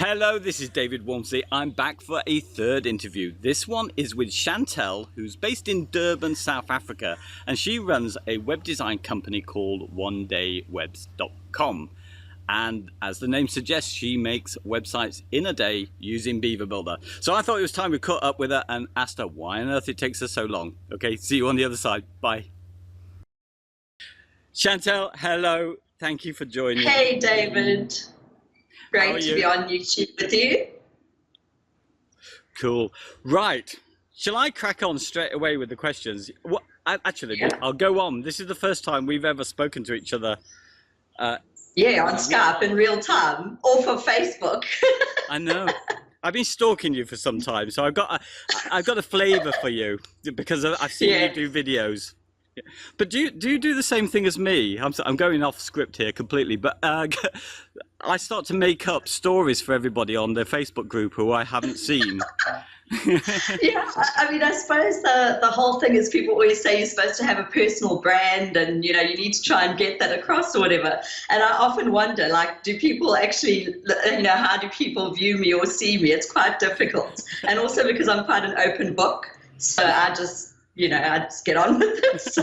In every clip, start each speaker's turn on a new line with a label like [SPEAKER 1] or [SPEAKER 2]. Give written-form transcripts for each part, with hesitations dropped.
[SPEAKER 1] Hello, this is David Waumsley. I'm back for a third interview. This one is with Chantal, who's based in Durban, South Africa, and she runs a web design company called onedaywebs.com. And as the name suggests, she makes websites in a day using Beaver Builder. So I thought it was time we caught up with her and asked her why on earth it takes her so long. Okay, see you on the other side. Bye. Chantal, hello. Thank you for joining.
[SPEAKER 2] Hey, David. Great to be on YouTube with you.
[SPEAKER 1] Cool. Right. Shall I crack on straight away with the questions? Well, actually,
[SPEAKER 2] yeah.
[SPEAKER 1] I'll go on. This is the first time we've ever spoken to each other.
[SPEAKER 2] Yeah, on Skype in real time, or for Facebook.
[SPEAKER 1] I know. I've been stalking you for some time, so I've got a flavour for you because I've seen you do videos. Yeah. But do you do the same thing as me? I'm going off script here completely, but I start to make up stories for everybody on their Facebook group who I haven't seen.
[SPEAKER 2] Yeah, I mean, I suppose the whole thing is people always say you're supposed to have a personal brand and, you know, you need to try and get that across or whatever. And I often wonder, like, do people actually, you know, how do people view me or see me? It's quite difficult. And also because I'm quite an open book, so I just get on with it. So,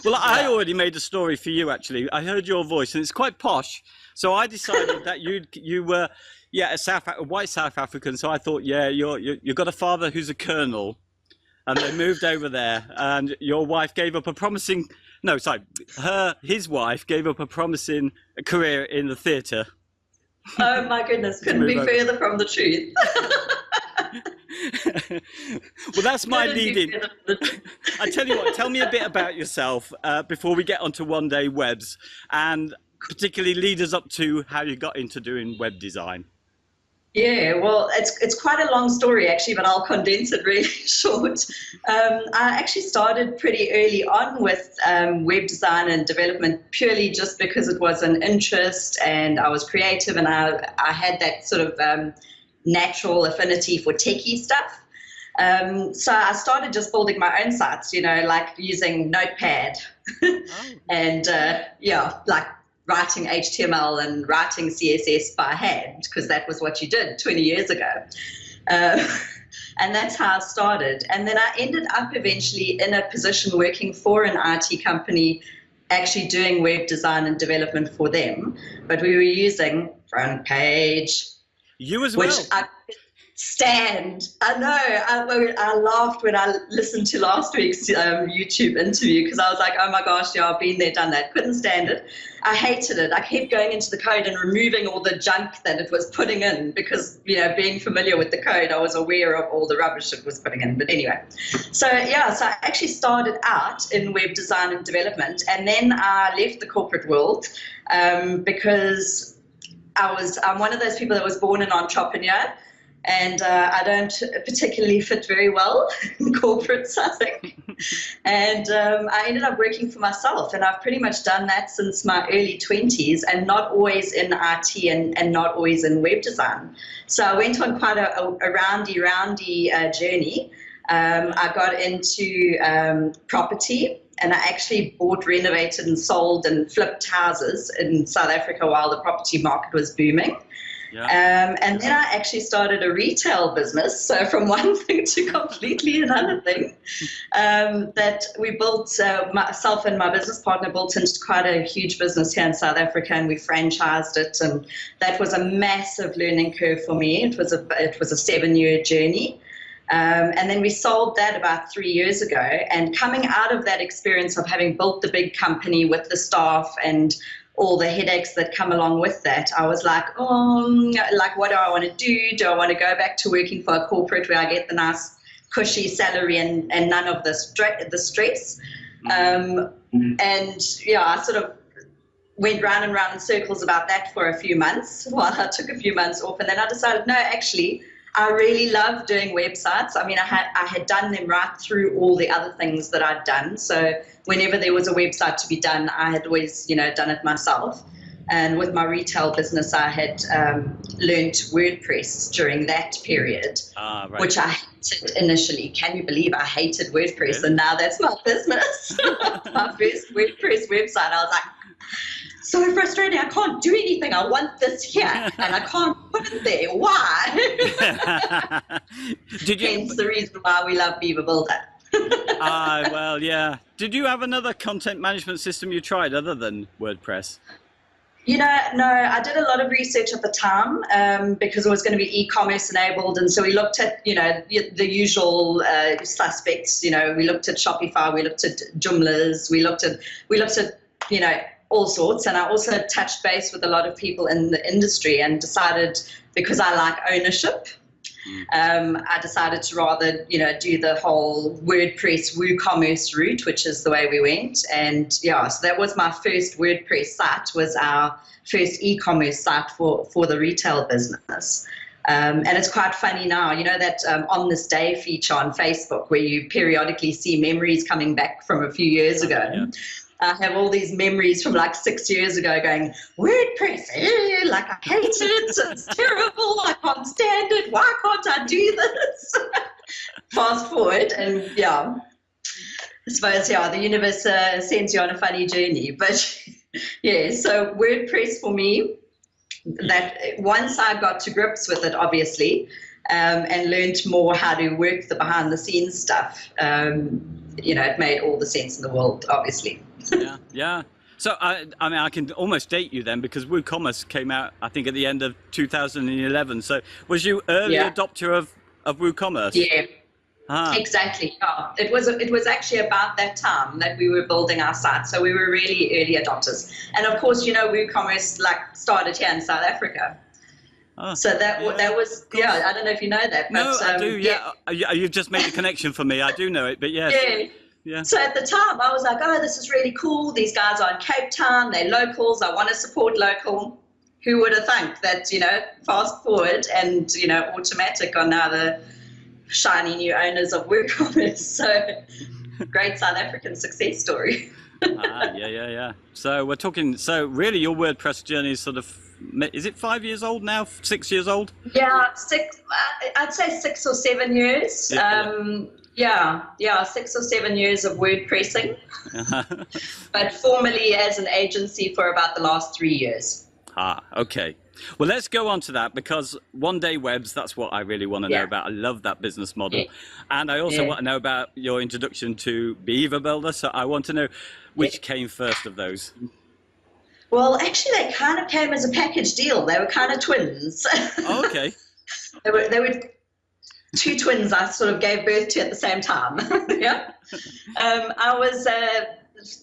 [SPEAKER 1] well, I already made a story for you, actually. I heard your voice and it's quite posh. So I decided that you were, yeah, a white South African. So I thought, yeah, you've got a father who's a colonel and they moved over there and your wife gave up a promising, no, sorry, his wife gave up a promising career in the theatre.
[SPEAKER 2] Oh my goodness, couldn't be further from the truth.
[SPEAKER 1] Well, that's my lead-in. I tell you what, tell me a bit about yourself before we get onto One Day Webs, and particularly lead us up to how you got into doing web design.
[SPEAKER 2] Yeah, well, it's quite a long story actually, but I'll condense it really short. I actually started pretty early on with web design and development purely just because it was an interest and I was creative and I had that sort of natural affinity for techie stuff. So I started just building my own sites, you know, like using Notepad and yeah, like writing HTML and writing CSS by hand, because that was what you did 20 years ago. And that's how I started. And then I ended up eventually in a position working for an IT company, actually doing web design and development for them. But we were using Front Page.
[SPEAKER 1] You as well.
[SPEAKER 2] Which I stand. I know. I laughed when I listened to last week's YouTube interview because I was like, oh my gosh, yeah, I've been there, done that. Couldn't stand it. I hated it. I kept going into the code and removing all the junk that it was putting in because, you know, being familiar with the code, I was aware of all the rubbish it was putting in. But anyway, so yeah, so I actually started out in web design and development, and then I left the corporate world because I'm one of those people that was born an entrepreneur, and I don't particularly fit very well in corporates, I think. And I ended up working for myself, and I've pretty much done that since my early 20s, and not always in IT and not always in web design. So I went on quite a roundy journey. I got into property, and I actually bought, renovated and sold and flipped houses in South Africa while the property market was booming. Yeah. And then I actually started a retail business. So from one thing to completely another thing, that we built, myself and my business partner built into quite a huge business here in South Africa, and we franchised it. And that was a massive learning curve for me. It was a 7-year journey. And then we sold that about 3 years ago. And coming out of that experience of having built the big company with the staff and all the headaches that come along with that, I was like, like, what do I want to do? Do I want to go back to working for a corporate where I get the nice cushy salary and none of the stress? And yeah, I sort of went round and round in circles about that for a few months while I took a few months off. And then I decided, no, actually, I really love doing websites. I mean, I had done them right through all the other things that I'd done. So whenever there was a website to be done, I had always, you know, done it myself. And with my retail business, I had learned WordPress during that period, which I hated initially. Can you believe I hated WordPress? Really? And now that's my business. My first WordPress website, I was like, so frustrating. I can't do anything. I want this here, and I can't put it there. Why?
[SPEAKER 1] Did you?
[SPEAKER 2] Hence the reason why we love Beaver Builder.
[SPEAKER 1] Well, yeah. Did you have another content management system you tried other than WordPress?
[SPEAKER 2] You know, no, I did a lot of research at the time because it was going to be e-commerce enabled. And so we looked at, you know, the usual suspects. You know, we looked at Shopify, we looked at Joomla's, we looked at, you know, all sorts. And I also touched base with a lot of people in the industry and decided, because I like ownership, I decided to rather, you know, do the whole WordPress WooCommerce route, which is the way we went. And yeah, so that was my first WordPress site, was our first e-commerce site for the retail business. And it's quite funny now, you know, that On This Day feature on Facebook where you periodically see memories coming back from a few years ago.
[SPEAKER 1] Yeah.
[SPEAKER 2] I have all these memories from like 6 years ago going, WordPress, like I hate it, it's terrible, I can't stand it, why can't I do this? Fast forward, and yeah, I suppose, yeah, the universe sends you on a funny journey. But yeah, so WordPress for me, that once I got to grips with it, obviously, and learned more how to work the behind the scenes stuff, you know, it made all the sense in the world, obviously.
[SPEAKER 1] Yeah. So I mean, I can almost date you then, because WooCommerce came out, I think, at the end of 2011. So was you early adopter of WooCommerce?
[SPEAKER 2] Yeah, exactly. Yeah. It was actually about that time that we were building our site. So we were really early adopters. And of course, you know, WooCommerce like started here in South Africa. So that was, yeah, I don't know if you know that. But,
[SPEAKER 1] no, I do, yeah. You've just made a connection for me. I do know it, but yes.
[SPEAKER 2] Yeah. So at the time, I was like, oh, this is really cool. These guys are in Cape Town. They're locals. I want to support local. Who would have thunk that, you know, fast forward and, you know, Automatic are now the shiny new owners of WooCommerce. So great South African success story.
[SPEAKER 1] Yeah. So we're talking, so really your WordPress journey is sort of, is it 5 years old now? 6 years old?
[SPEAKER 2] Yeah, I'd say 6 or 7 years. Yeah, 6 or 7 years of WordPressing, but formally as an agency for about the last 3 years.
[SPEAKER 1] Okay. Well, let's go on to that, because One Day Webs, that's what I really want to know about. I love that business model. Yeah. And I also want to know about your introduction to Beaver Builder. So I want to know which came first of those.
[SPEAKER 2] Well, actually, they kind of came as a package deal. They were kind of twins.
[SPEAKER 1] Oh, okay.
[SPEAKER 2] They were two twins I sort of gave birth to at the same time. Yeah. I was a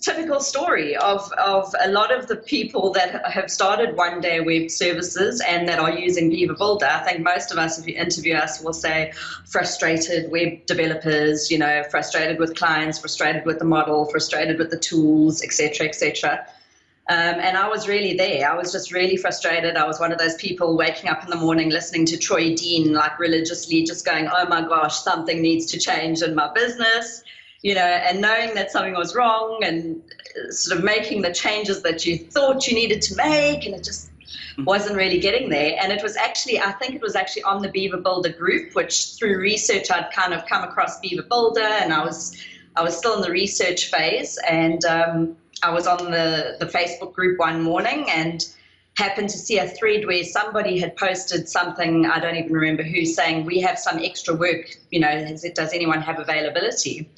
[SPEAKER 2] typical story of a lot of the people that have started One Day Web services and that are using Beaver Builder. I think most of us, if you interview us, will say frustrated web developers, you know, frustrated with clients, frustrated with the model, frustrated with the tools, etc., etc. And I was really there. I was just really frustrated. I was one of those people waking up in the morning listening to Troy Dean, like religiously, just going, oh my gosh, something needs to change in my business, you know, and knowing that something was wrong and sort of making the changes that you thought you needed to make, and it just wasn't really getting there. And it was actually, I think it was actually on the Beaver Builder group, which through research I'd kind of come across Beaver Builder, and I was still in the research phase, and I was on the Facebook group one morning and happened to see a thread where somebody had posted something, I don't even remember who, saying we have some extra work, you know, does anyone have availability?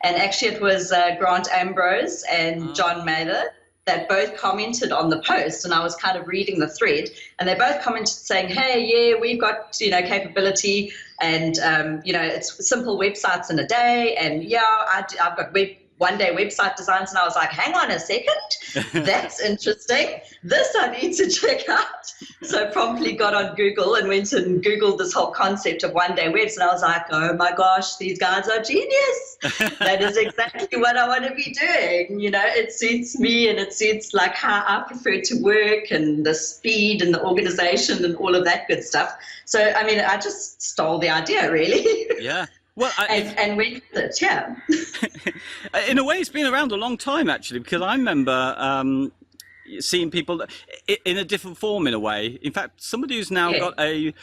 [SPEAKER 2] And actually it was Grant Ambrose and John Mather that both commented on the post, and I was kind of reading the thread, and they both commented saying, hey, yeah, we've got, you know, capability, and, you know, it's simple websites in a day, and yeah, I've got One Day website designs. And I was like, hang on a second, that's interesting. This I need to check out. So I promptly got on Google and went and Googled this whole concept of One Day Webs. And I was like, oh my gosh, these guys are genius. That is exactly what I want to be doing. You know, it suits me, and it suits like how I prefer to work, and the speed and the organization and all of that good stuff. So, I mean, I just stole the idea, really.
[SPEAKER 1] Yeah. Well,
[SPEAKER 2] and went with it, yeah.
[SPEAKER 1] In a way, it's been around a long time, actually, because I remember seeing people in a different form, in a way. In fact, somebody who's now got a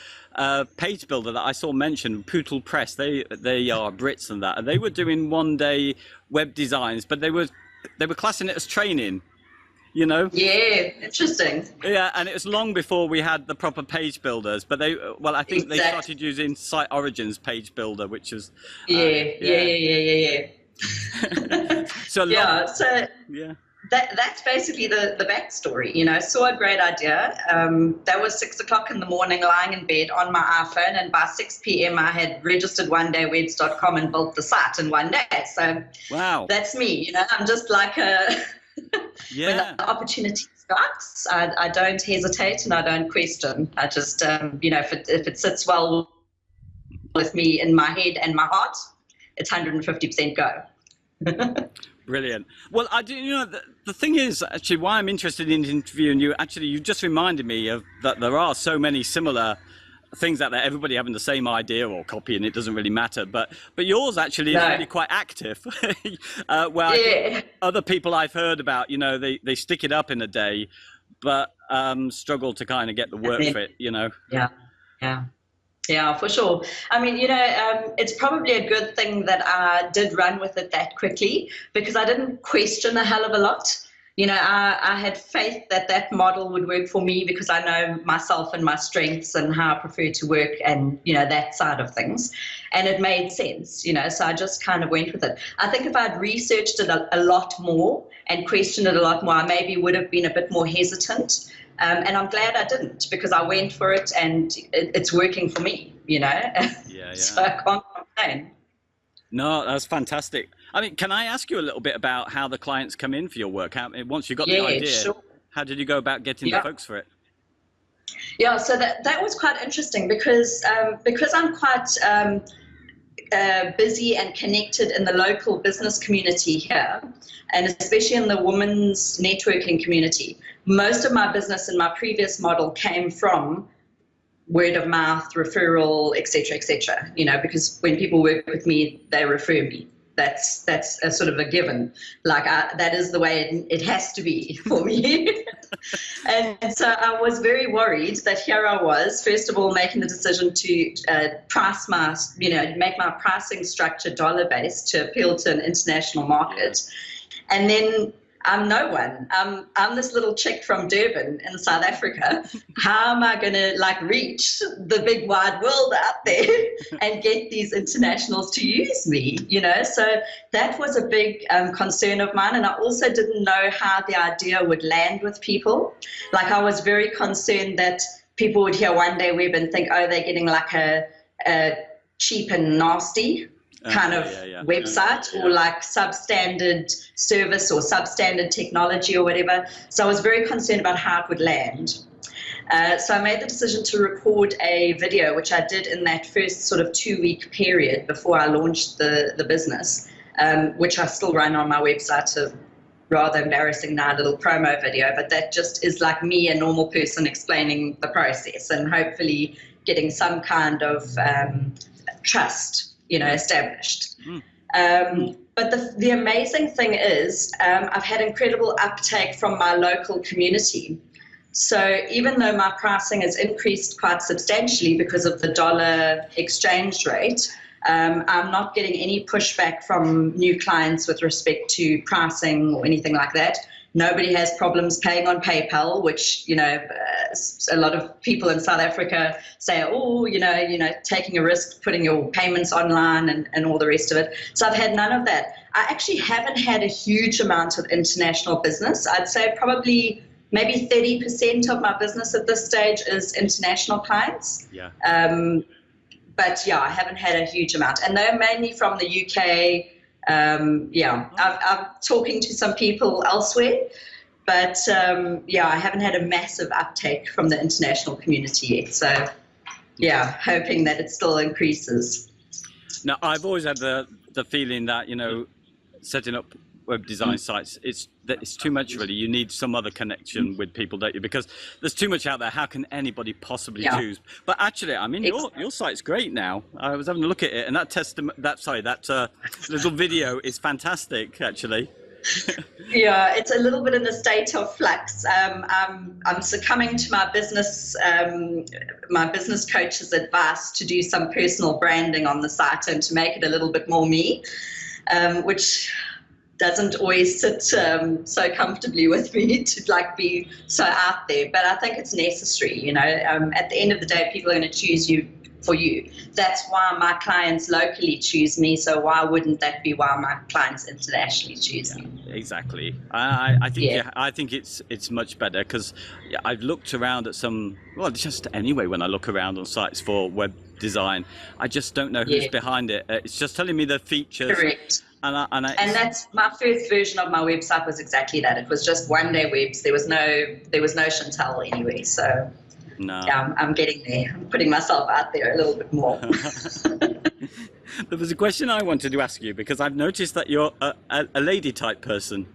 [SPEAKER 1] page builder that I saw mentioned, Poodle Press, they are Brits and that, and they were doing One Day Web designs, but they were classing it as training. you know?
[SPEAKER 2] Yeah, interesting.
[SPEAKER 1] Yeah, and it was long before we had the proper page builders, but I think they started using Site Origins page builder, which is,
[SPEAKER 2] Yeah.
[SPEAKER 1] so
[SPEAKER 2] Yeah, so
[SPEAKER 1] yeah.
[SPEAKER 2] that's basically the backstory. You know, saw a great idea. That was 6 o'clock in the morning, lying in bed on my iPhone, and by 6 p.m. I had registered onedaywebs.com and built the site in one day. So
[SPEAKER 1] Wow,
[SPEAKER 2] that's me. You know, I'm just like a when
[SPEAKER 1] yeah.
[SPEAKER 2] the opportunity strikes, I don't hesitate and I don't question. I just you know, if it sits well with me in my head and my heart, it's 150% go.
[SPEAKER 1] Brilliant. Well, I do. You know, the thing is, actually, why I'm interested in interviewing you. Actually, you just reminded me of that there are so many similar things out there. Everybody having the same idea or copy, and it doesn't really matter. But yours actually is really quite active. Where I think other people I've heard about, you know, they stick it up in a day, but struggle to kind of get the work for it. You know.
[SPEAKER 2] Yeah, for sure. I mean, you know, it's probably a good thing that I did run with it that quickly, because I didn't question a hell of a lot. You know, I had faith that that model would work for me because I know myself and my strengths and how I prefer to work and, you know, that side of things. And it made sense, you know, so I just kind of went with it. I think if I'd researched it a lot more and questioned it a lot more, I maybe would have been a bit more hesitant. And I'm glad I didn't, because I went for it and it's working for me, you know.
[SPEAKER 1] Yeah.
[SPEAKER 2] So I can't complain.
[SPEAKER 1] No, that's fantastic. I mean, can I ask you a little bit about how the clients come in for your work? Once you got the idea,
[SPEAKER 2] sure.
[SPEAKER 1] How did you go about getting the folks for it?
[SPEAKER 2] Yeah, so that was quite interesting because I'm quite busy and connected in the local business community here, and especially in the women's networking community. Most of my business in my previous model came from word of mouth, referral, etc., you know, because when people work with me, they refer me. That's a sort of a given. Like that is the way it has to be for me. And so I was very worried that here I was, first of all, making the decision to price my, you know, make my pricing structure dollar-based to appeal to an international market. And then I'm no one. I'm this little chick from Durban in South Africa. How am I going to reach the big wide world out there and get these internationals to use me? You know, so that was a big concern of mine. And I also didn't know how the idea would land with people. Like, I was very concerned that people would hear One Day Web and think, oh, they're getting like a cheap and nasty kind of website or like substandard service or substandard technology or whatever. So I was very concerned about how it would land. So I made the decision to record a video, which I did in that first sort of 2-week period before I launched the business, which I still run on my website, a rather embarrassing now little promo video, but that just is like me, a normal person, explaining the process and hopefully getting some kind of trust, you know, established. But the amazing thing is I've had incredible uptake from my local community. So even though my pricing has increased quite substantially because of the dollar exchange rate, I'm not getting any pushback from new clients with respect to pricing or anything like that. Nobody has problems paying on PayPal, which, you know, a lot of people in South Africa say, oh, you know, taking a risk, putting your payments online and all the rest of it. So I've had none of that. I actually haven't had a huge amount of international business. I'd say probably maybe 30% of my business at this stage is international clients.
[SPEAKER 1] Yeah.
[SPEAKER 2] But yeah, I haven't had a huge amount. And they're mainly from the UK. I'm talking to some people elsewhere, but I haven't had a massive uptake from the international community yet. So yeah, hoping that it still increases.
[SPEAKER 1] Now, I've always had the feeling that, you know, setting up web design sites, it's too much really. You need some other connection with people, don't you? Because there's too much out there. How can anybody possibly choose? But actually, I mean, your site's great now. I was having a look at it, and that little video is fantastic, actually.
[SPEAKER 2] Yeah, it's a little bit in a state of flux. I'm succumbing to my business coach's advice to do some personal branding on the site and to make it a little bit more me, which doesn't always sit so comfortably with me to like be so out there. But I think it's necessary, you know. At the end of the day, people are going to choose you for you. That's why my clients locally choose me. So why wouldn't that be why my clients internationally choose me?
[SPEAKER 1] Exactly. I think
[SPEAKER 2] Yeah.
[SPEAKER 1] I think it's much better because I've looked around at some, well, just anyway, when I look around on sites for web design, I just don't know who's
[SPEAKER 2] Yeah.
[SPEAKER 1] behind it. It's just telling me the features.
[SPEAKER 2] Correct.
[SPEAKER 1] And
[SPEAKER 2] And that's my first version of my website was exactly that. It was just one day webs. There was no Chantal anyway. So
[SPEAKER 1] no.
[SPEAKER 2] yeah, I'm getting there. I'm putting myself out there a little bit more.
[SPEAKER 1] There was a question I wanted to ask you because I've noticed that you're a lady type person.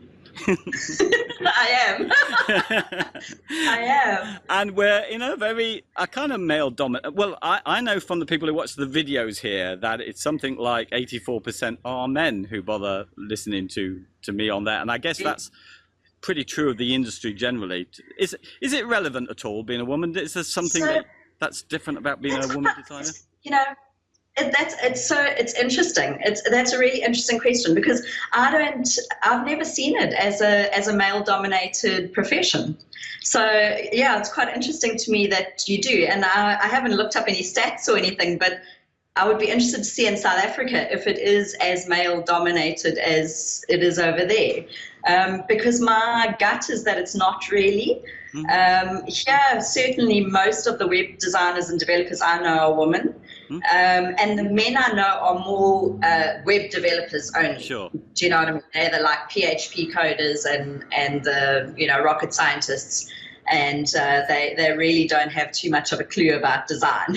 [SPEAKER 2] I am. I am.
[SPEAKER 1] And we're in a very a kind of male dominant. Well, I know from the people who watch the videos here that it's something like 84% are men who bother listening to me on there, and I guess that's pretty true of the industry generally. Is it relevant at all being a woman? Is there something that's different about being a woman designer?
[SPEAKER 2] You know, it's interesting. That's a really interesting question because I've never seen it as a male dominated profession. So yeah, it's quite interesting to me that you do. And I haven't looked up any stats or anything, but I would be interested to see in South Africa if it is as male dominated as it is over there. Because my gut is that it's not really. Here, certainly most of the web designers and developers I know are women. And the men I know are more web developers only.
[SPEAKER 1] Sure.
[SPEAKER 2] Do you know what I mean? They're the like PHP coders and the rocket scientists, and they really don't have too much of a clue about design.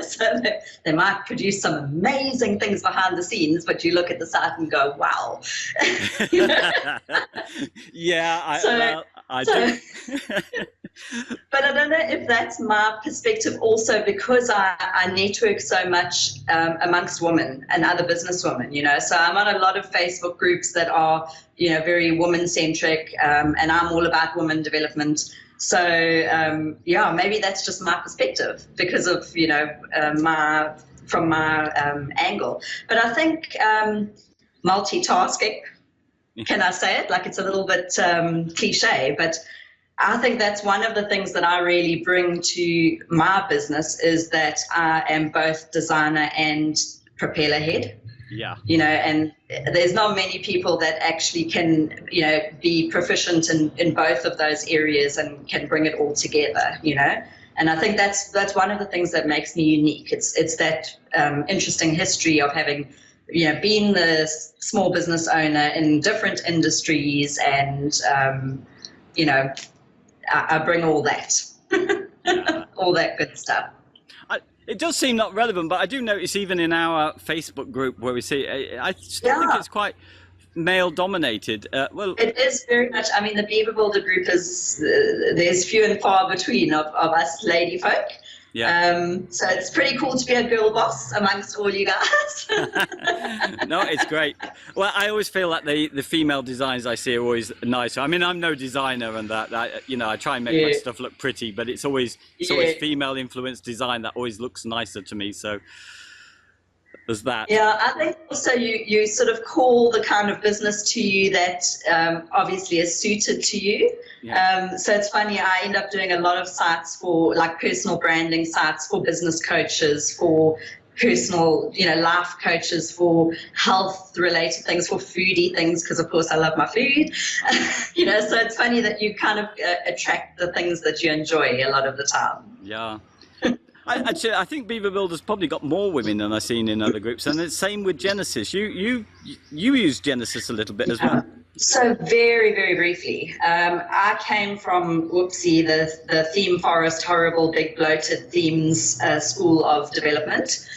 [SPEAKER 2] So they might produce some amazing things behind the scenes, but you look at the site and go, wow.
[SPEAKER 1] Yeah, I do.
[SPEAKER 2] But I don't know if that's my perspective also because I network so much amongst women and other businesswomen, so I'm on a lot of Facebook groups that are, very woman-centric, and I'm all about women development. So, yeah, maybe that's just my perspective because of, from my angle. But I think multitasking, can I say it? Like it's a little bit cliche, but I think that's one of the things that I really bring to my business is that I am both designer and propeller head.
[SPEAKER 1] Yeah.
[SPEAKER 2] And there's not many people that actually can, be proficient in both of those areas and can bring it all together, And I think that's one of the things that makes me unique. It's that interesting history of having, been the small business owner in different industries and, I bring all that, all that good stuff.
[SPEAKER 1] It does seem not relevant, but I do notice even in our Facebook group where we see, I still think it's quite male dominated. Well,
[SPEAKER 2] it is very much. I mean, the Beaver Builder group is there's few and far between of us lady folk.
[SPEAKER 1] Yeah.
[SPEAKER 2] So it's pretty cool to be a girl boss amongst all you guys.
[SPEAKER 1] No, it's great. Well, I always feel like the female designs I see are always nicer. I mean, I'm no designer and that I try and make my stuff look pretty, but it's always female influenced design that always looks nicer to me. So there's that.
[SPEAKER 2] Yeah, I think also you sort of call the kind of business to you that obviously is suited to you. Yeah. So it's funny, I end up doing a lot of sites for like personal branding sites for business coaches, for personal, life coaches, for health related things, for foodie things, because of course I love my food. So it's funny that you kind of attract the things that you enjoy a lot of the time.
[SPEAKER 1] Yeah. Actually, I think Beaver Builder's probably got more women than I've seen in other groups, and it's same with Genesis. You use Genesis a little bit as well.
[SPEAKER 2] So very, very briefly, I came from Waumsley, the theme forest, horrible, big, bloated themes school of development,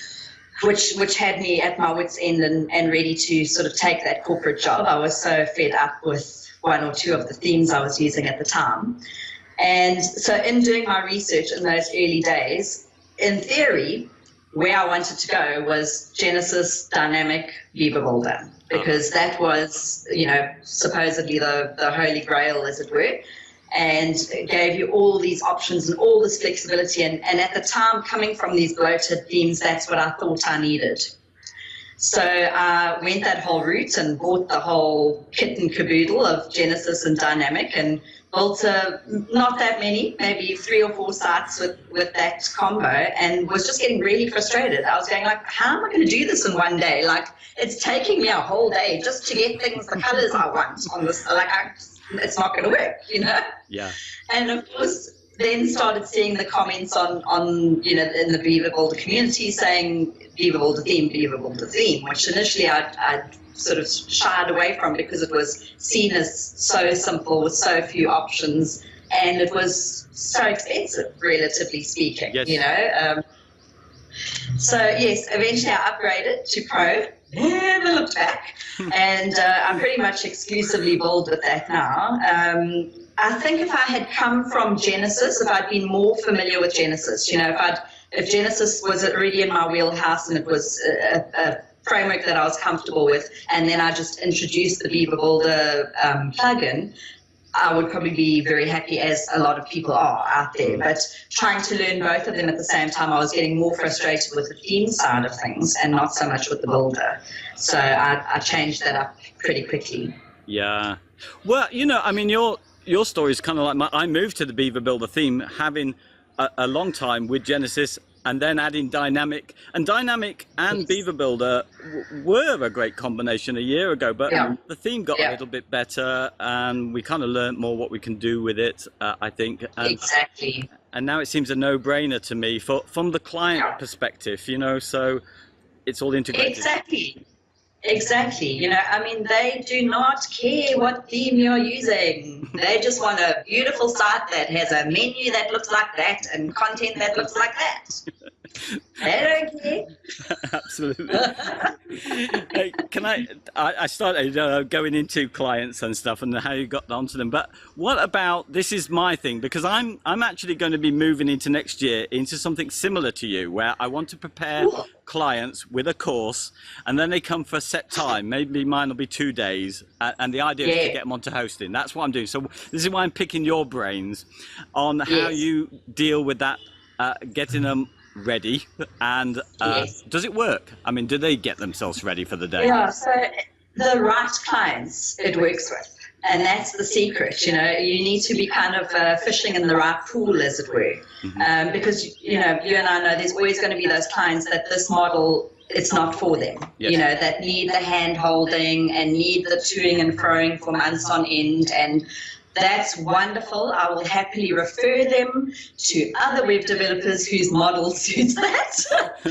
[SPEAKER 2] which had me at my wit's end and ready to sort of take that corporate job. I was so fed up with one or two of the themes I was using at the time. And so in doing my research in those early days, in theory, where I wanted to go was Genesis Dynamic Beaver Builder, because that was, supposedly the holy grail, as it were, and it gave you all these options and all this flexibility. And at the time, coming from these bloated themes, that's what I thought I needed. So I went that whole route and bought the whole kit and caboodle of Genesis and Dynamic and built not that many, maybe 3 or 4 sites with that combo, and was just getting really frustrated. I was going like, how am I going to do this in one day? Like, it's taking me a whole day just to get things, the colors I want on this. Like, it's not going to work, you know?
[SPEAKER 1] Yeah.
[SPEAKER 2] And of course, then started seeing the comments on you know, in the Beaver Builder community saying Beaver Builder theme, which initially I sort of shied away from because it was seen as so simple with so few options, and it was so expensive, relatively speaking.
[SPEAKER 1] Yes.
[SPEAKER 2] You know. So yes, eventually I upgraded to Pro. Never looked back, and I'm pretty much exclusively build with that now. I think if I had come from Genesis, if I'd been more familiar with Genesis, you know, if Genesis was already in my wheelhouse and it was a framework that I was comfortable with, and then I just introduced the Beaver Builder plugin, I would probably be very happy, as a lot of people are out there. But trying to learn both of them at the same time, I was getting more frustrated with the theme side of things and not so much with the builder. So I changed that up pretty quickly.
[SPEAKER 1] Yeah. Well, you know, I mean, your story is kind of like I moved to the Beaver Builder theme, having a long time with Genesis, and then adding Dynamic. And Dynamic and Beaver Builder were a great combination a year ago, but the theme got a little bit better, and we kind of learned more what we can do with it, I think.
[SPEAKER 2] Exactly.
[SPEAKER 1] And now it seems a no-brainer to me from the client perspective, you know, so it's all integrated.
[SPEAKER 2] Exactly. You know, I mean, they do not care what theme you're using. They just want a beautiful site that has a menu that looks like that and content that looks like that. They don't care.
[SPEAKER 1] Absolutely. Hey, I started going into clients and stuff and how you got onto them, but what about, this is my thing, because I'm actually going to be moving into next year into something similar to you, where I want to prepare clients with a course, and then they come for a set time. Maybe mine will be 2 days, and the idea is to get them onto hosting. That's what I'm doing. So this is why I'm picking your brains on how you deal with that, getting them ready, and does it work? I mean, do they get themselves ready for the day?
[SPEAKER 2] Yeah, so the right clients it works with, and that's the secret. You know, you need to be kind of fishing in the right pool, as it were, because, you know, you and I know there's always going to be those clients that this model, it's not for them, you know, that need the hand holding and need the toing and froing for months on end, and that's wonderful. I will happily refer them to other web developers whose model suits that,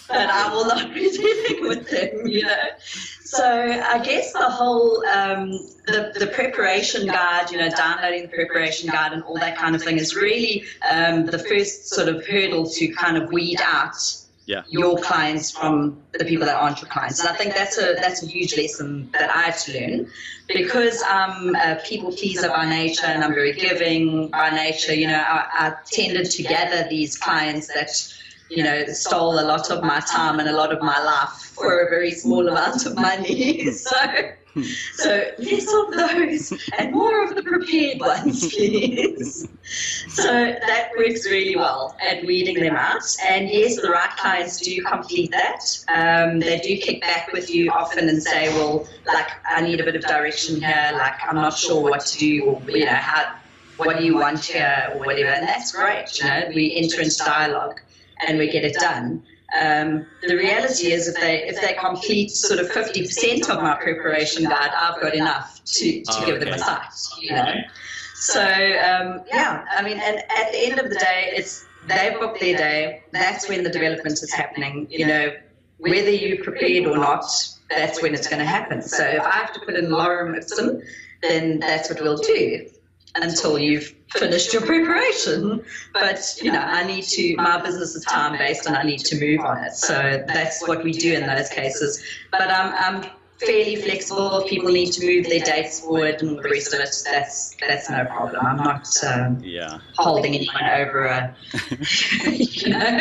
[SPEAKER 2] but I will not be dealing with them, you know. So I guess the whole, the preparation guide, you know, downloading the preparation guide and all that kind of thing is really the first sort of hurdle to kind of weed out your clients from the people that aren't your clients. And I think that's a huge lesson that I had to learn, because I'm a people pleaser by nature and I'm very giving by nature. You know, I tended to gather these clients that, you know, stole a lot of my time and a lot of my life for a very small amount of money. So less of those and more of the prepared ones, please. So that works really well at weeding them out. And yes, the right clients do complete that. They do kick back with you often and say, well, like, I need a bit of direction here. Like, I'm not sure what to do, or, you know, what do you want here, or whatever. And that's great. You know, we enter into dialogue and we get it done. The reality is, if they complete sort of 50% of my preparation guide, I've got enough to give them a site, you know. So I mean, and at the end of the day, they book their day. That's when the development is happening, you know. Whether you're prepared or not, that's when it's going to happen. So if I have to put in lorem ipsum, then that's what we'll do until you've finished your preparation. But, you know, my business is time-based and I need to move on it. So that's what we do in those cases. But I'm fairly flexible. If people need to move their dates forward and the rest of it, that's no problem. I'm not holding anyone over you know.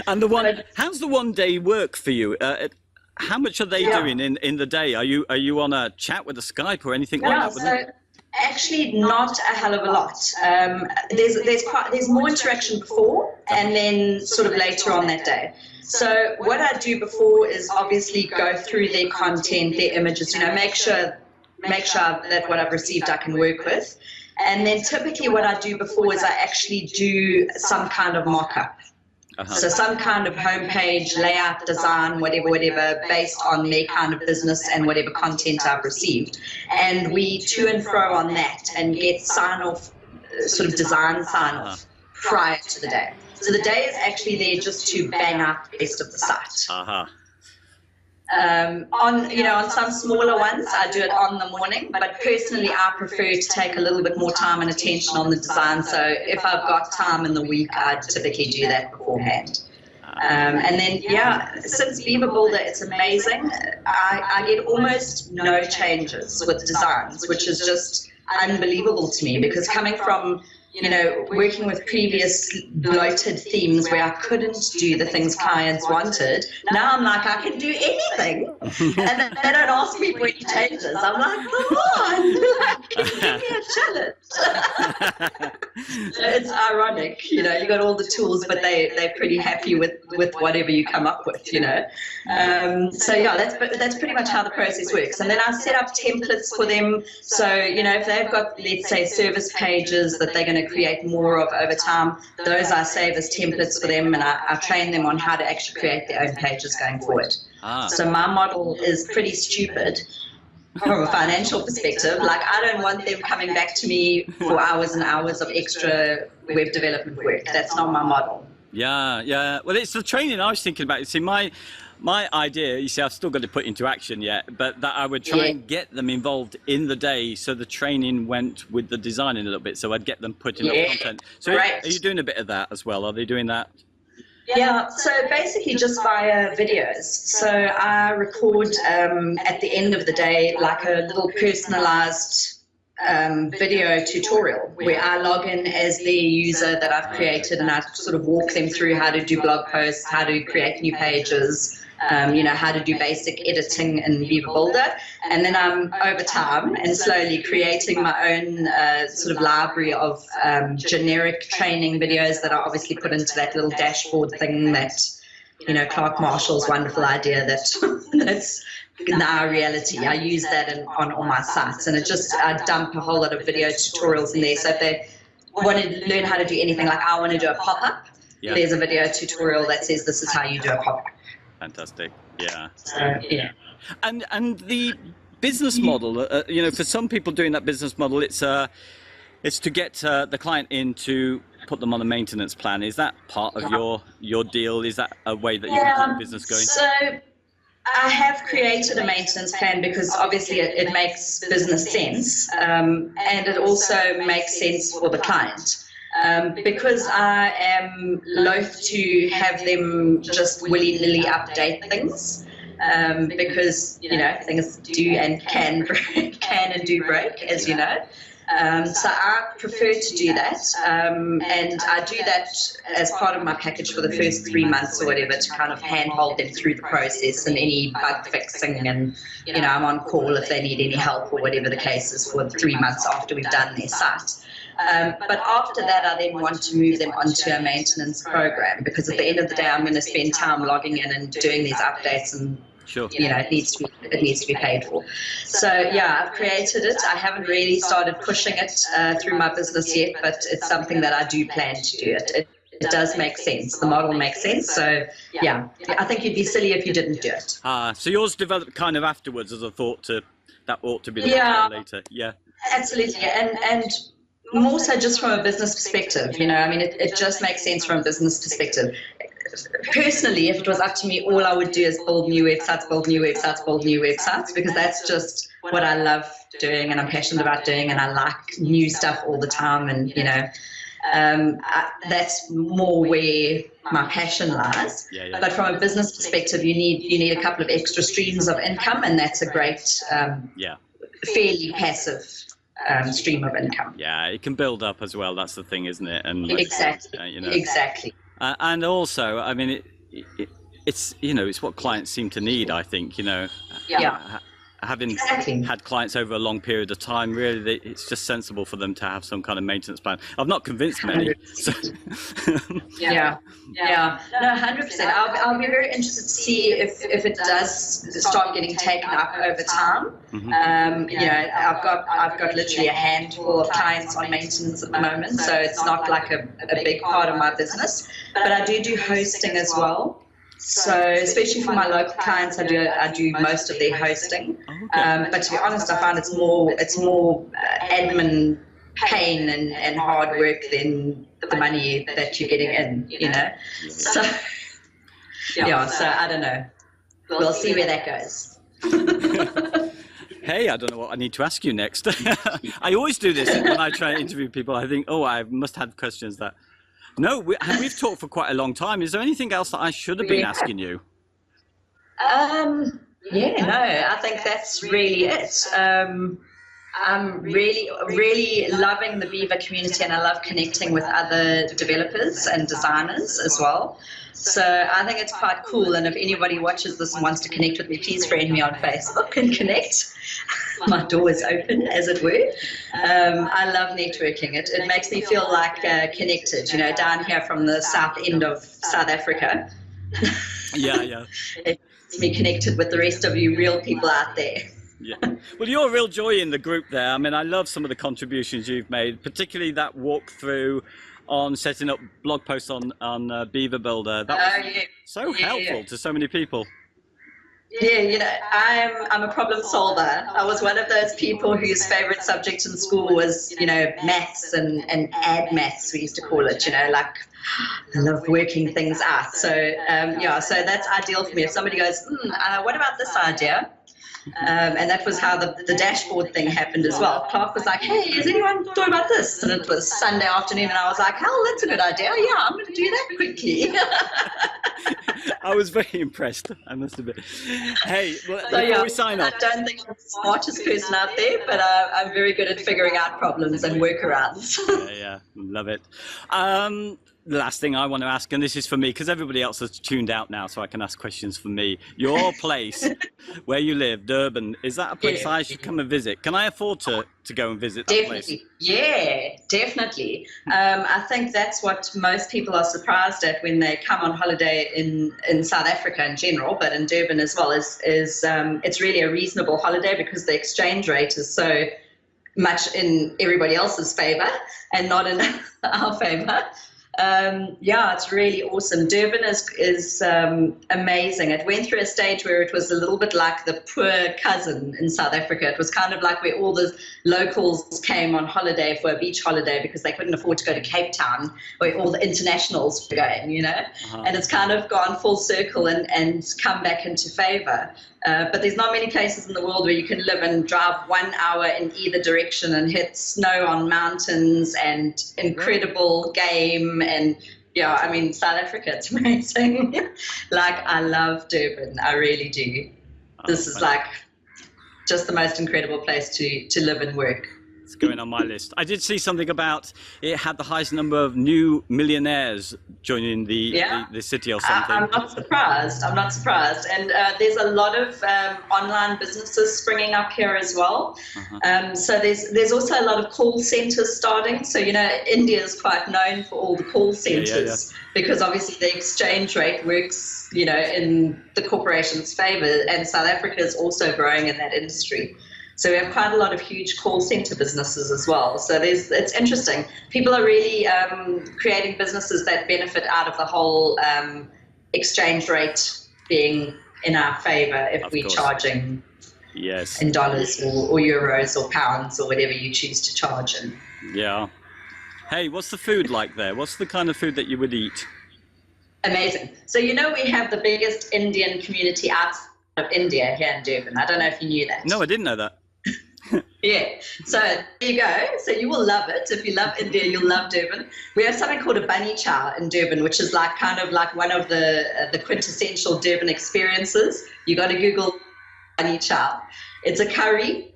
[SPEAKER 1] And how's the 1 day work for you? How much are they doing in the day? Are you on a chat with a Skype or anything like that?
[SPEAKER 2] Actually, not a hell of a lot. There's more interaction before and then sort of later on that day. So what I do before is obviously go through their content, their images, make sure that what I've received I can work with. And then typically what I do before is I actually do some kind of mock-up. So some kind of homepage, layout, design, whatever, based on their kind of business and whatever content I've received. And we to and fro on that and get sign-off, sort of design sign-off prior to the day. So the day is actually there just to bang out the rest of the site. On some smaller ones, I do it on the morning, but personally, I prefer to take a little bit more time and attention on the design. So if I've got time in the week, I typically do that beforehand. And then, since Beaver Builder, it's amazing. I get almost no changes with designs, which is just unbelievable to me, because coming from working with previous bloated themes where I couldn't do the things clients wanted, now I'm like, I can do anything. And then they don't ask me for any changes. I'm like, come on, give me a challenge. It's ironic, you got all the tools, but they're pretty happy with whatever you come up with, that's pretty much how the process works. And then I set up templates for them. So, if they've got, let's say, service pages that they're going to create more of over time, those I save as templates for them, and I train them on how to actually create their own pages going forward. So my model is pretty stupid from a financial perspective. Like, I don't want them coming back to me for hours and hours of extra web development work. That's not my model.
[SPEAKER 1] Yeah. Well, it's the training I was thinking about. You see, my idea, I've still got to put into action yet, but that I would try and get them involved in the day, so the training went with the designing a little bit, so I'd get them putting up content. So are you doing a bit of that as well? Are they doing that?
[SPEAKER 2] Yeah, so basically just via videos. So I record at the end of the day like a little personalized video tutorial where I log in as the user that I've created, and I sort of walk them through how to do blog posts, how to create new pages, how to do basic editing in Beaver Builder. And then I'm over time and slowly creating my own sort of library of generic training videos that I obviously put into that little dashboard thing that, Clark Marshall's wonderful idea that's now reality. I use that on all my sites, and I dump a whole lot of video tutorials in there. So if they want to learn how to do anything, like I want to do a pop-up, there's a video tutorial that says this is how you do a pop-up.
[SPEAKER 1] Fantastic. Yeah.
[SPEAKER 2] So,
[SPEAKER 1] And the business model, for some people doing that business model, it's to get the client in to put them on a maintenance plan. Is that part of your deal? Is that a way that you can keep business going?
[SPEAKER 2] So I have created a maintenance plan because obviously it makes business sense, and it also makes sense for the client. Because I am loath to have them just willy-nilly update things, because things do and can and do break, as you know. So I prefer to do that, and I do that as part of my package for the first 3 months or whatever, to kind of handhold them through the process and any bug fixing, and I'm on call if they need any help or whatever the case is for 3 months after we've done their site. But after that, I then want to move them onto a maintenance program, because at the end of the day, I'm going to spend time logging in and doing these updates, and it needs to be paid for. So I've created it. I haven't really started pushing it through my business yet, but it's something that I do plan to do. It does make sense. The model makes sense. So I think you'd be silly if you didn't do it.
[SPEAKER 1] So yours developed kind of afterwards as a thought that ought to be later. Yeah,
[SPEAKER 2] absolutely. And more so just from a business perspective, it just makes sense from a business perspective. Personally, if it was up to me, all I would do is build new websites, because that's just what I love doing and I'm passionate about doing, and I like new stuff all the time, and that's more where my passion lies. But from a business perspective, you need a couple of extra streams of income, and that's a great fairly passive stream of income.
[SPEAKER 1] Yeah, it can build up as well. That's the thing, isn't it? And
[SPEAKER 2] exactly. Exactly.
[SPEAKER 1] And also, I mean, it's it's what clients seem to need. I think having
[SPEAKER 2] Exactly.
[SPEAKER 1] had clients over a long period of time, really, it's just sensible for them to have some kind of maintenance plan. I've not convinced many. So.
[SPEAKER 2] Yeah. No, 100%. I'll be very interested to see if it does start getting taken up over time. You know, I've got literally a handful of clients on maintenance at the moment, so it's not like a big part of my business. But I do hosting as well. So especially for my local clients, I do most of their hosting. But to be honest, I find it's more admin pain and hard work than the money that you're getting in, you know. So yeah, so I don't know. We'll see where that goes.
[SPEAKER 1] Hey, I don't know what I need to ask you next. I always do this when I try to interview people. I think, oh, I must have questions that. No, we've talked for quite a long time. Is there anything else that I should have been asking you?
[SPEAKER 2] Yeah, no, I think that's really it. I'm really loving the Beaver community, and I love connecting with other developers and designers as well. So I think it's quite cool, and if anybody watches this and wants to connect with me, please friend me on Facebook and connect. My door is open, as it were. I love networking. It makes me feel like connected, you know, down here from the south end of South Africa.
[SPEAKER 1] Yeah.
[SPEAKER 2] It makes me connected with the rest of you real people out there.
[SPEAKER 1] Yeah. Well, you're a real joy in the group there. I mean, I love some of the contributions you've made, particularly that walkthrough on setting up blog posts on Beaver Builder. That was so helpful to so many people.
[SPEAKER 2] Yeah, you know, I'm a problem solver. I was one of those people whose favorite subject in school was, you know, maths and add maths, we used to call it, you know, like I love working things out. So, yeah, so that's ideal for me. If somebody goes, what about this idea? And that was how the dashboard thing happened as well. Clark was like, hey, has anyone thought about this? And it was Sunday afternoon, and I was like, hell, that's a good idea. Yeah, I'm going to do that quickly.
[SPEAKER 1] I was very impressed, I must admit. Hey, well, before we sign off.
[SPEAKER 2] I don't think I'm the smartest person out there, but I'm very good at figuring out problems and workarounds.
[SPEAKER 1] Yeah, love it. The last thing I want to ask, and this is for me, because everybody else has tuned out now, so I can ask questions for me. Your place, where you live, Durban, is that a place I should come and visit? Can I afford to go and visit that place?
[SPEAKER 2] Yeah, definitely. I think that's what most people are surprised at when they come on holiday in South Africa in general, but in Durban as well, is it's really a reasonable holiday because the exchange rate is so much in everybody else's favor and not in our favor. Yeah, it's really awesome. Durban is amazing. It went through a stage where it was a little bit like the poor cousin in South Africa. It was kind of like where all the locals came on holiday for a beach holiday because they couldn't afford to go to Cape Town, where all the internationals were going, you know. And it's kind of gone full circle and come back into favor. But there's not many places in the world where you can live and drive 1 hour in either direction and hit snow on mountains and incredible game. And yeah, I mean, South Africa, it's amazing. Like, I love Durban. I really do. This is like just the most incredible place to live and work.
[SPEAKER 1] It's going on my list. I did see something about it had the highest number of new millionaires joining the city or something.
[SPEAKER 2] I'm not surprised. And there's a lot of online businesses springing up here as well. So there's also a lot of call centers starting. So, you know, India is quite known for all the call centers because obviously the exchange rate works, you know, in the corporation's favor, and South Africa is also growing in that industry. So we have quite a lot of huge call center businesses as well. So it's interesting. People are really creating businesses that benefit out of the whole exchange rate being in our favor if we're charging in dollars or euros or pounds or whatever you choose to charge in.
[SPEAKER 1] Yeah. Hey, what's the food like there? What's the kind of food that you would eat?
[SPEAKER 2] Amazing. So, you know, we have the biggest Indian community outside of India here in Durban. I don't know if you knew that.
[SPEAKER 1] No, I didn't know that.
[SPEAKER 2] Yeah, so there you go. So you will love it. If you love India, you'll love Durban. We have something called a bunny chow in Durban, which is like kind of like one of the quintessential Durban experiences. You got to Google bunny chow. It's a curry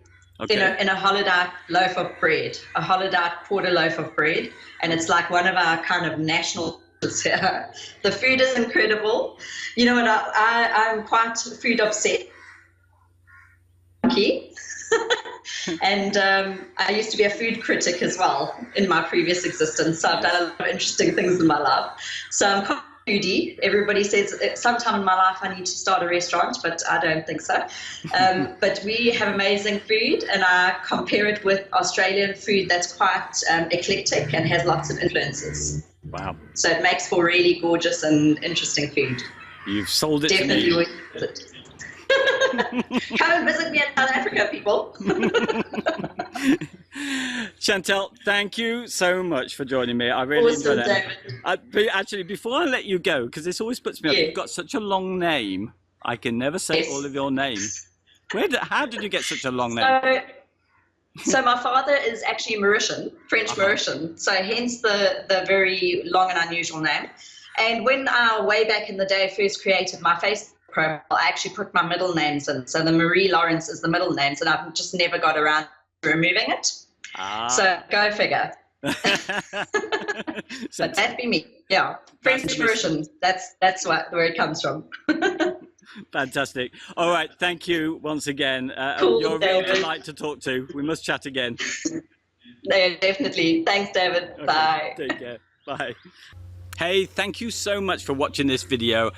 [SPEAKER 2] in a hollowed out loaf of bread, a hollowed out quarter loaf of bread, and it's like one of our kind of national dishes here. The food is incredible. You know what? I'm quite food obsessed. junkie. And I used to be a food critic as well in my previous existence. So I've done a lot of interesting things in my life. So I'm quite foodie. Everybody says sometime in my life I need to start a restaurant, but I don't think so. But we have amazing food, and I compare it with Australian food that's quite eclectic and has lots of influences.
[SPEAKER 1] Wow.
[SPEAKER 2] So it makes for really gorgeous and interesting food.
[SPEAKER 1] You've sold it
[SPEAKER 2] Definitely
[SPEAKER 1] to me.
[SPEAKER 2] visit. Come and visit me in South Africa, people.
[SPEAKER 1] Chantal, thank you so much for joining me. I really
[SPEAKER 2] Awesome,
[SPEAKER 1] enjoyed it.
[SPEAKER 2] David.
[SPEAKER 1] Actually, before I let you go, because this always puts me off,
[SPEAKER 2] Yeah.
[SPEAKER 1] you've got such a long name. I can never say
[SPEAKER 2] Yes.
[SPEAKER 1] all of your name. How did you get such a long name?
[SPEAKER 2] So my father is actually Mauritian, French Mauritian, so hence the very long and unusual name. And when I, way back in the day, first created my Facebook profile, I actually put my middle names in. So the Marie Lawrence is the middle names, and I've just never got around to removing it. So go figure. But that'd be me. Yeah, French Mauritian. That's where it comes from.
[SPEAKER 1] Fantastic. All right. Thank you once again.
[SPEAKER 2] Cool,
[SPEAKER 1] You're a real
[SPEAKER 2] David.
[SPEAKER 1] delight to talk to. We must chat again.
[SPEAKER 2] No, definitely. Thanks, David.
[SPEAKER 1] Okay,
[SPEAKER 2] Bye.
[SPEAKER 1] Take care. Bye. Hey, thank you so much for watching this video.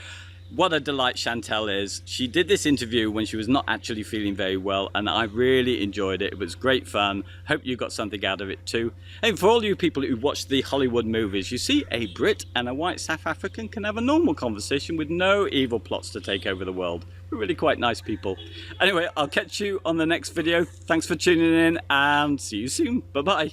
[SPEAKER 1] What a delight Chantal is. She did this interview when she was not actually feeling very well, and I really enjoyed it. It was great fun. Hope you got something out of it too. And for all you people who watch the Hollywood movies, you see a Brit and a white South African can have a normal conversation with no evil plots to take over the world. We're really quite nice people. Anyway, I'll catch you on the next video. Thanks for tuning in, and see you soon. Bye-bye.